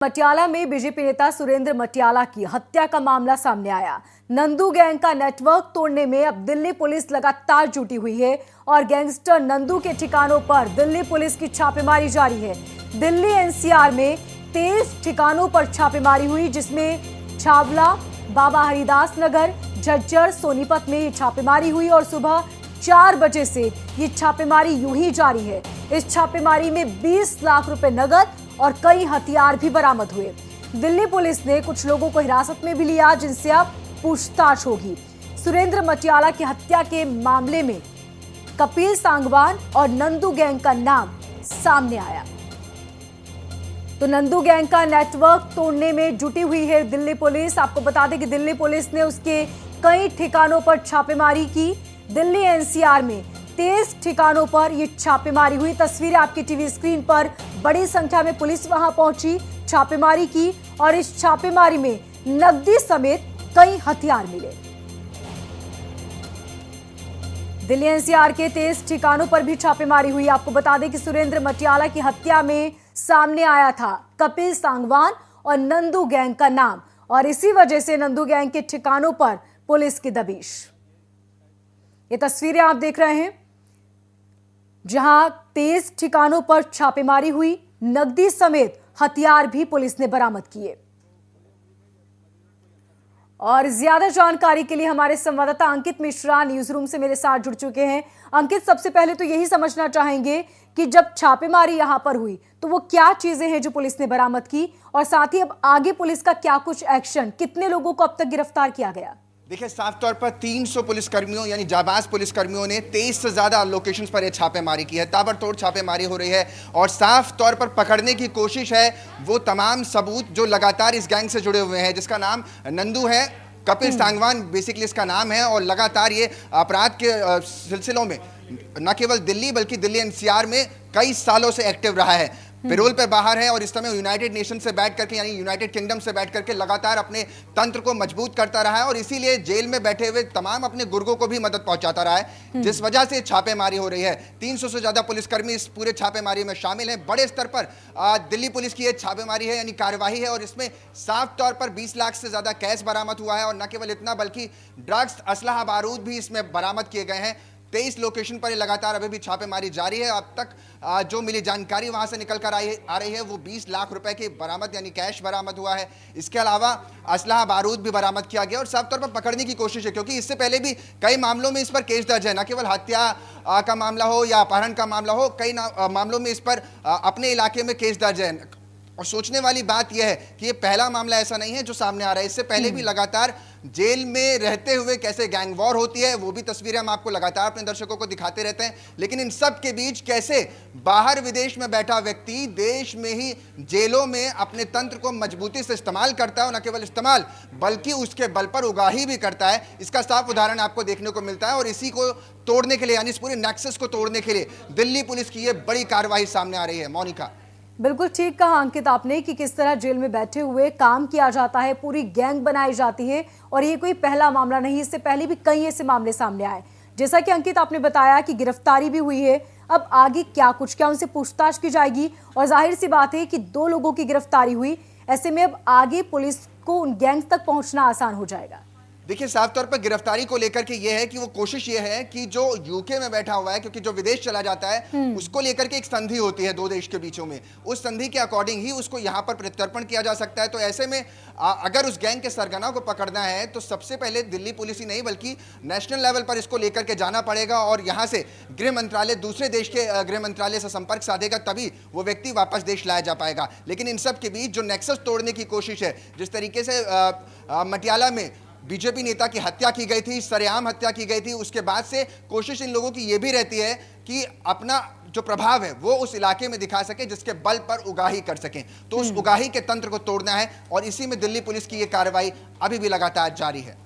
मटियाला में बीजेपी नेता सुरेंद्र मटियाला की हत्या का मामला सामने आया। नंदू गैंग का नेटवर्क तोड़ने में अब दिल्ली पुलिस लगातार जुटी हुई है और गैंगस्टर नंदू के ठिकानों पर दिल्ली पुलिस की छापेमारी जारी है। दिल्ली एनसीआर में 23 ठिकानों पर छापेमारी हुई, जिसमें छावला, बाबा हरिदास नगर, झज्जर, सोनीपत में ये छापेमारी हुई और सुबह 4 बजे से ये छापेमारी यूं ही जारी है। इस छापेमारी में 20 लाख रुपए नगद और कई हथियार भी बरामद हुए। दिल्ली पुलिस ने कुछ लोगों को हिरासत में भी लिया, जिनसे अब पूछताछ होगी। सुरेंद्र मटियाला की हत्या के मामले में कपिल सांगवान और नंदू गैंग का नाम सामने आया। तो नंदू गैंग का नेटवर्क तोड़ने में जुटी हुई है दिल्ली पुलिस। आपको बता दें कि दिल्ली पुलिस ने उसके कई ठिकानों पर छापेमारी की। दिल्ली एनसीआर में 23 ठिकानों पर यह छापेमारी हुई। तस्वीरें आपकी टीवी स्क्रीन पर। बड़ी संख्या में पुलिस वहां पहुंची, छापेमारी की और इस छापेमारी में नकदी समेत कई हथियार मिले। दिल्ली एनसीआर के 23 ठिकानों पर भी छापेमारी हुई। आपको बता दें कि सुरेंद्र मटियाला की हत्या में सामने आया था कपिल सांगवान और नंदू गैंग का नाम, और इसी वजह से नंदू गैंग के ठिकानों पर पुलिस की दबिश। ये तस्वीरें आप देख रहे हैं, जहां 23 ठिकानों पर छापेमारी हुई, नकदी समेत हथियार भी पुलिस ने बरामद किए। और ज्यादा जानकारी के लिए हमारे संवाददाता अंकित मिश्रा न्यूज रूम से मेरे साथ जुड़ चुके हैं। अंकित, सबसे पहले तो यही समझना चाहेंगे कि जब छापेमारी यहां पर हुई तो वो क्या चीजें हैं जो पुलिस ने बरामद की, और साथ ही अब आगे पुलिस का क्या कुछ एक्शन, कितने लोगों को अब तक गिरफ्तार किया गया? देखिए, साफ तौर पर 300 पुलिसकर्मियों यानी जाबाज पुलिसकर्मियों ने 23 से ज़्यादा लोकेशंस पर यह छापेमारी की है। ताबड़तोड़ छापेमारी हो रही है और साफ तौर पर पकड़ने की कोशिश है वो तमाम सबूत जो लगातार इस गैंग से जुड़े हुए हैं, जिसका नाम नंदू है, कपिल सांगवान बेसिकली इसका नाम है, और लगातार ये अपराध के सिलसिलों में न केवल दिल्ली बल्कि दिल्ली एनसीआर में कई सालों से एक्टिव रहा है। पेरोल पर बाहर है और इस समय यूनाइटेड नेशन से बैठ करके यानी यूनाइटेड किंगडम से बैठ करके लगातार अपने तंत्र को मजबूत करता रहा है और इसीलिए जेल में बैठे हुए तमाम अपने गुर्गों को भी मदद पहुंचाता रहा है, जिस वजह से छापेमारी हो रही है। 300 से ज्यादा पुलिसकर्मी इस पूरे छापेमारी में शामिल हैं। बड़े स्तर पर दिल्ली पुलिस की यह छापेमारी है यानी कार्यवाही है और इसमें साफ तौर पर 20 लाख से ज्यादा कैश बरामद हुआ है और न केवल इतना बल्कि ड्रग्स, असलहा, बारूद भी इसमें बरामद किए गए हैं। 23 लोकेशन पर लगातार अभी भी छापेमारी जारी है। अब तक जो मिली जानकारी वहां से निकल कर आ रही है वो 20 लाख रुपए के बरामद यानी कैश बरामद हुआ है। इसके अलावा असलहा, बारूद भी बरामद किया गया और साफ तौर पर पकड़ने की कोशिश है, क्योंकि इससे पहले भी कई मामलों में इस पर केस दर्ज है। न केवल हत्या का मामला हो या अपहरण का मामला हो, कई मामलों में इस पर अपने इलाके में केस दर्ज है। और सोचने वाली बात यह है कि ये पहला मामला ऐसा नहीं है जो सामने आ रहा है। इससे पहले भी लगातार जेल में रहते हुए कैसे गैंग वॉर होती है वो भी तस्वीरें हम आपको लगातार अपने दर्शकों को दिखाते रहते हैं, लेकिन इन सब के बीच कैसे बाहर विदेश में बैठा व्यक्ति देश में ही जेलों में अपने तंत्र को मजबूती से इस्तेमाल करता है और न केवल इस्तेमाल बल्कि उसके बल पर उगाही भी करता है। इसका साफ उदाहरण आपको देखने को मिलता है और इसी को तोड़ने के लिए यानी इस पूरे नेक्सस को तोड़ने के लिए दिल्ली पुलिस की यह बड़ी कार्रवाई सामने आ रही है। मोनिका, बिल्कुल ठीक कहा अंकित आपने कि किस तरह जेल में बैठे हुए काम किया जाता है, पूरी गैंग बनाई जाती है, और ये कोई पहला मामला नहीं, इससे पहले भी कई ऐसे मामले सामने आए। जैसा कि अंकित आपने बताया कि गिरफ्तारी भी हुई है, अब आगे क्या उनसे पूछताछ की जाएगी, और जाहिर सी बात है कि 2 लोगों की गिरफ्तारी हुई, ऐसे में अब आगे पुलिस को उन गैंग तक पहुंचना आसान हो जाएगा। देखिए, साफ तौर पर गिरफ्तारी को लेकर के ये है कि वो कोशिश ये है कि जो यूके में बैठा हुआ है, क्योंकि जो विदेश चला जाता है उसको लेकर के एक संधि होती है 2 देश के बीचों में, उस संधि के अकॉर्डिंग ही उसको यहाँ पर प्रत्यर्पण किया जा सकता है। तो ऐसे में अगर उस गैंग के सरगना को पकड़ना है तो सबसे पहले दिल्ली पुलिस ही नहीं बल्कि नेशनल लेवल पर इसको लेकर के जाना पड़ेगा और यहाँ से गृह मंत्रालय, दूसरे देश के गृह मंत्रालय से संपर्क साधेगा, तभी वो व्यक्ति वापस देश लाया जा पाएगा। लेकिन इन सब के बीच जो नेक्सस तोड़ने की कोशिश है, जिस तरीके से मटियाला में बीजेपी नेता की हत्या की गई थी, सरेआम हत्या की गई थी, उसके बाद से कोशिश इन लोगों की यह भी रहती है कि अपना जो प्रभाव है वो उस इलाके में दिखा सके जिसके बल पर उगाही कर सकें। तो उस उगाही के तंत्र को तोड़ना है और इसी में दिल्ली पुलिस की यह कार्रवाई अभी भी लगातार जारी है।